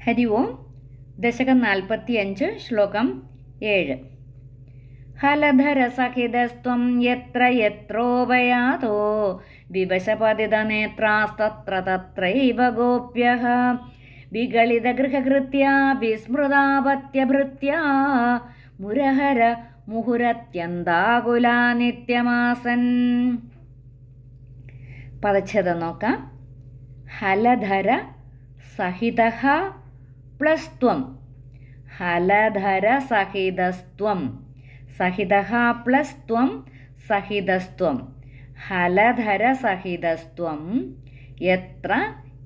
ഹരി ഓം. ദശകം 45, ശ്ലോകം 7. ഹലധരസഹിതസ്ത്വം യത്ര യത്രോപയാതോ വിവശപതിതനേത്രാസ്തത്ര തത്രൈവ ഗോപ്യഃ വിഗളിതഗൃഹകൃത്യാ വിസ്മൃതാപത്യഭൃത്യാ മുരഹര മുഹുരത്യന്താകുലാ നിത്യമാസൻ. പദച്ഛേദം നോക്കാം. ഹലധര സഹിതഃ പ്ലസ് ത്വം. ഹലധര സഹിതസ്ത്വം. സഹിതഃ പ്ലസ് ത്വം സഹിതസ്ത്വം. ഹലധര സഹിതസ്ത്വം യത്ര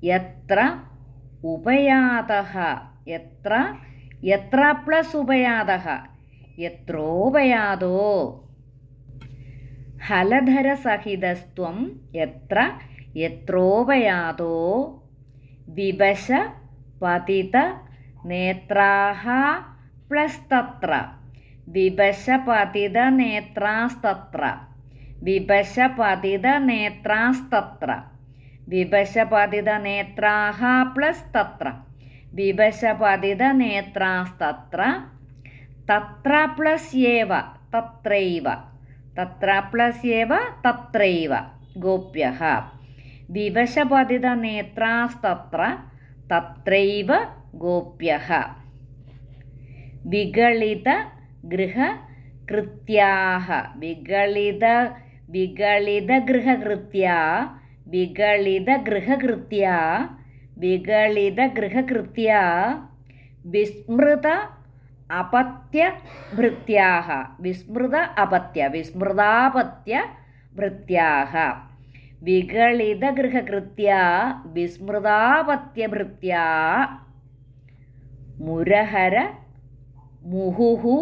യത്ര ഉപയാതഃ. യത്ര യത്ര പ്ലസ് ഉപയാതഃ യത്രോപയാതോ. ഹലധര സഹിതസ്ത്വം യത്ര യത്രോപയാതോ വിവശ പതിത നേത്രാഃ പ്ലസ് തത്ര. വിവശ പതിത നേത്രാസ്തത്ര. വിവശ പതിത നേത്രാസ്തത്ര. വിവശ പതിത നേത്രാഃ പ്ലസ് തത്ര. വിവശ പതിത നേത്രാസ്തത്ര. തത്ര പ്ലസ് ഏവ തത്രൈവ. തത്ര പ്ലസ് ഏവ തത്രൈവ ഗോപ്യഃ. വിവശ പതിത നേത്രാസ്തത്ര തത്രൈവ ഗോപ്യഃ. വിഗളിത ഗൃഹകൃത്യാഃ. വിഗളിത ഗൃഹകൃത്യാ. വിഗളിത ഗൃഹകൃത്യാ. വിഗളിത ഗൃഹകൃത്യാ വിസ്മൃത അപത്യഭൃത്യാഃ. വിസ്മൃത അപത്യ വിസ്മൃതാപത്യ ഭൃത്യാഃ. വിഗളിത ഗൃഹകൃത്യാ വിസ്മൃതാപത്യഭൃത്യാ മുരഹര മുഹുഹു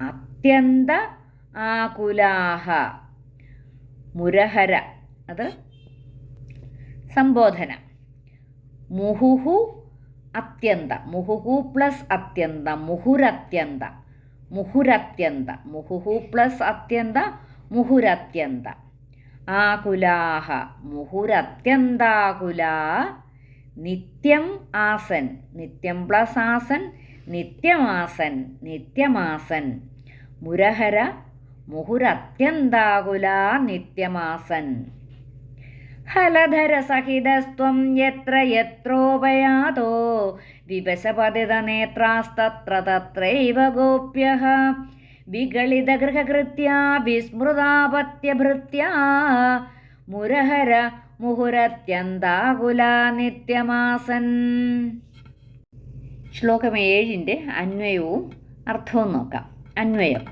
അത്യന്ത ആകുലാഃ. മുരഹര അത് സംബോധന. മുഹുഹു അത്യന്ത. മുഹുഹു പ്ലസ് അത്യന്ത മുഹുരത്യന്ത. മുഹുരത്യന്ത. മുഹുഹു പ്ലസ് അത്യന്ത മുഹുരത്യന്ത. ആകുലാഃ മുഹുരത്യന്താകുലാ നിത്യം ആസൻ. നിത്യം പ്ലസ് ആസൻ നിത്യമാസൻ. നിത്യമാസൻ. മുരഹര മുഹുരത്യന്താകുലാ നിത്യമാസൻ. ഹലധര സഹിതസ്ത്വം യത്ര യത്രോപയാതോ വിവശ പതിത നേത്രാസ്തത്ര തത്രൈവ ഗോപ്യഃ വിഗളിത ഗൃഹകൃത്യാ വിസ്മൃതാപത്യഭൃത്യാ മുരഹര മുഹുരത്യന്താകുലാ നിത്യമാസൻ. ശ്ലോകം 7 അന്വയവും അർത്ഥവും നോക്കാം. അന്വയം.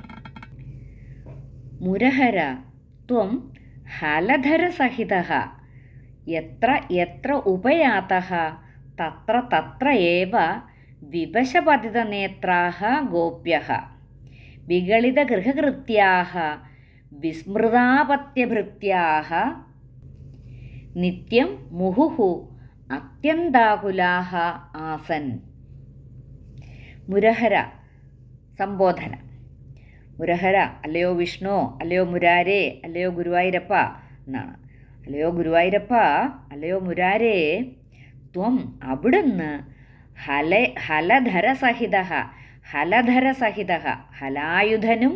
മുരഹര ത്വം ഹലധര സഹിതഃ യത്ര യത്ര ഉപയാതഃ തത്ര തത്ര ഏവ വിവശപതിത നേത്രാഃ ഗോപ്യഃ വിഗളിത ഗൃഹകൃത്യാഃ വിസ്മൃതാപത്യഭൃത്യാഃ നിത്യം മുഹുഹു അത്യന്താകുലാഃ ആസൻ. മുരഹര സംബോധന. മുരഹര അല്ലയോ വിഷ്ണു, അല്ലയോ മുരാരേ, അല്ലയോ ഗുരുവായൂരപ്പ എന്നാണ്. അല്ലയോ ഗുരുവായൂരപ്പ, അല്ലയോ മുരാരേ, ത്വം അവിടുന്ന് ഹലധരസഹിതഃ. ഹലധരസഹിതഃ ഹലായുധനും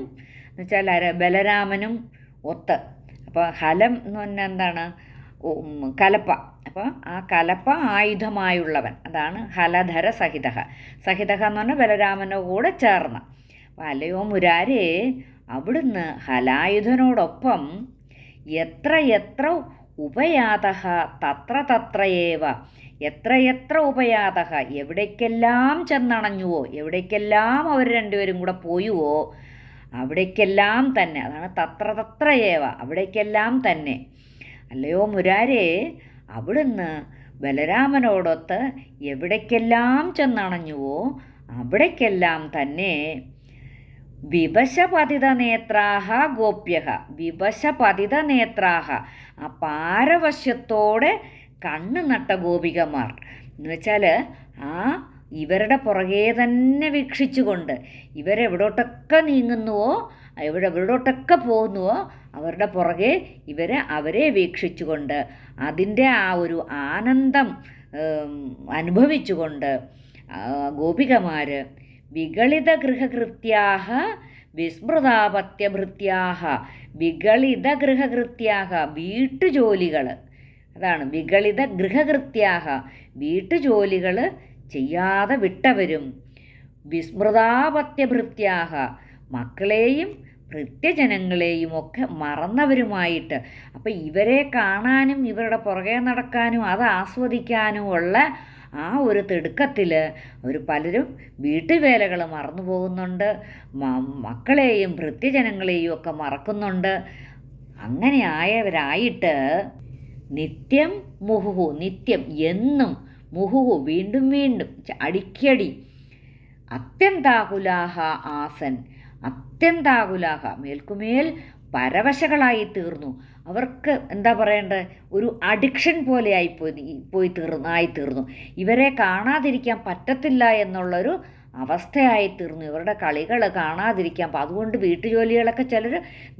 എന്ന് വെച്ചാൽ ബലരാമനും ഒത്ത്. അപ്പോൾ ഹലം എന്ന് പറഞ്ഞാൽ എന്താണ്? കലപ്പ. അപ്പോൾ ആ കലപ്പ ആയുധമായുള്ളവൻ, അതാണ് ഹലധര സഹിതഃ. സഹിതഃ എന്ന് പറഞ്ഞാൽ ബലരാമനോ കൂടെ ചേർന്ന്. അപ്പോൾ അല്ലയോ മുരാരേ, അവിടുന്ന് ഹലായുധനോടൊപ്പം എത്ര എത്ര ഉപയാതഃ തത്ര തത്രയേവ. എത്ര എത്ര ഉപയാതഃ എവിടേക്കെല്ലാം ചെന്നണഞ്ഞുവോ, എവിടേക്കെല്ലാം അവർ രണ്ടുപേരും കൂടെ പോയുവോ അവിടേക്കെല്ലാം തന്നെ. അതാണ് തത്ര തത്രയേവ, അവിടേക്കെല്ലാം തന്നെ. അല്ലയോ മുരാരേ, അവിടുന്ന് ബലരാമനോടൊത്ത് എവിടേക്കെല്ലാം ചെന്നണഞ്ഞുവോ അവിടേക്കെല്ലാം തന്നെ. വിവശപതിത നേത്രാഃ ഗോപ്യഃ. വിവശപതിത നേത്രാഃ ആ പാരവശ്യത്തോടെ കണ്ണ് നട്ട ഗോപികമാർ എന്ന് വെച്ചാൽ ആ ഇവരുടെ പുറകെ തന്നെ വീക്ഷിച്ചുകൊണ്ട് ഇവരെവിടോട്ടൊക്കെ നീങ്ങുന്നുവോ എവിടോട്ടൊക്കെ പോകുന്നുവോ അവരുടെ പുറകെ അവരെ വീക്ഷിച്ചുകൊണ്ട് അതിൻ്റെ ആ ഒരു ആനന്ദം അനുഭവിച്ചുകൊണ്ട് ഗോപികമാർ വിഗളിത ഗൃഹകൃത്യാഹ വിസ്മൃതാപത്യഭൃത്യാഹ. വിഗളിത ഗൃഹകൃത്യാഹ, വീട്ടുജോലികൾ. അതാണ് വിഗളിത ഗൃഹകൃത്യാഹ, വീട്ടുജോലികൾ ചെയ്യാതെ വിട്ടവരും. വിസ്മൃതാപത്യഭൃത്യാഹ, മക്കളെയും ഭൃത്യജനങ്ങളെയും ഒക്കെ മറന്നവരുമായിട്ട്. അപ്പം ഇവരെ കാണാനും ഇവരുടെ പുറകെ നടക്കാനും അത് ആസ്വദിക്കാനും ഉള്ള ആ ഒരു തിടുക്കത്തിൽ അവർ പലരും വീട്ടുവേലകൾ മറന്നു പോകുന്നുണ്ട്, മക്കളെയും ഭൃത്യജനങ്ങളെയും ഒക്കെ മറക്കുന്നുണ്ട്. അങ്ങനെ ആയവരായിട്ട് നിത്യം മുഹുഹു, നിത്യം എന്നും, മുഹുഹു വീണ്ടും വീണ്ടും, അടിക്കടി, അത്യന്താകുലാഹ ആസൻ, അത്യന്താകുലാഹ മേൽക്കുമേൽ പരവശകളായി തീർന്നു. അവർക്ക് എന്താ പറയേണ്ടത്, ഒരു അഡിക്ഷൻ പോലെ ആയിത്തീർന്നു. ഇവരെ കാണാതിരിക്കാൻ പറ്റത്തില്ല എന്നുള്ളൊരു അവസ്ഥയായിത്തീർന്നു. ഇവരുടെ കളികൾ കാണാതിരിക്കാം. അപ്പം അതുകൊണ്ട് വീട്ടുജോലികളൊക്കെ ചിലർ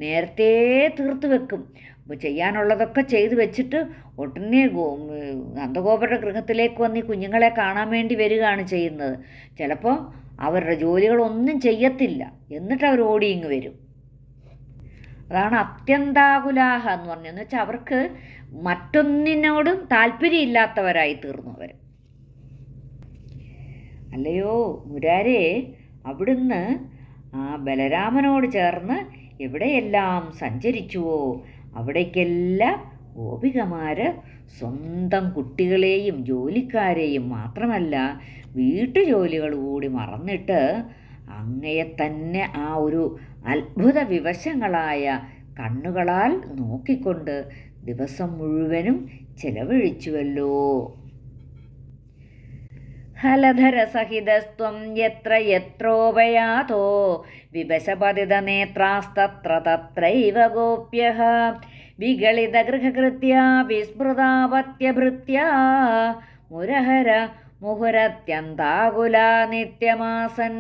നേരത്തെ തീർത്ത് വെക്കും. അപ്പോൾ ചെയ്യാനുള്ളതൊക്കെ ചെയ്തു വെച്ചിട്ട് ഉടനെ നന്ദഗോപരുടെ ഗൃഹത്തിലേക്ക് വന്ന് ഈ കുഞ്ഞുങ്ങളെ കാണാൻ വേണ്ടി വരികയാണ് ചെയ്യുന്നത്. ചിലപ്പോൾ അവരുടെ ജോലികളൊന്നും ചെയ്യത്തില്ല, എന്നിട്ട് അവർ ഓടി ഇങ്ങ് വരും. അതാണ് അത്യന്താകുലാഹ എന്ന് പറഞ്ഞതെന്ന് വെച്ചാൽ അവർക്ക് മറ്റൊന്നിനോടും താല്പര്യമില്ലാത്തവരായി തീർന്നു അവർ. അല്ലയോ മുരാരേ, അവിടുന്ന് ആ ബലരാമനോട് ചേർന്ന് എവിടെയെല്ലാം സഞ്ചരിച്ചുവോ അവിടേക്കെല്ലാം ഗോപികമാർ സ്വന്തം കുട്ടികളെയും ജോലിക്കാരെയും മാത്രമല്ല വീട്ടുജോലികൾ കൂടി മറന്നിട്ട് അങ്ങയെ തന്നെ ആ ഒരു അത്ഭുത വിവശങ്ങളായ കണ്ണുകളാൽ നോക്കിക്കൊണ്ട് ദിവസം മുഴുവനും ചെലവഴിച്ചുവല്ലോ. ഹലധരസഹിതസ്ത്വം യത്ര യത്രോപയാതോ വിവശപതിതനേത്രാസ്തത്ര തത്രൈവ ഗോപ്യഃ വിഗളിതഗൃഹകൃത്യാ വിസ്മൃതാപത്യഭൃത്യാ മുരഹര മുഹുരത്യന്താകുലാ നിത്യമാസൻ.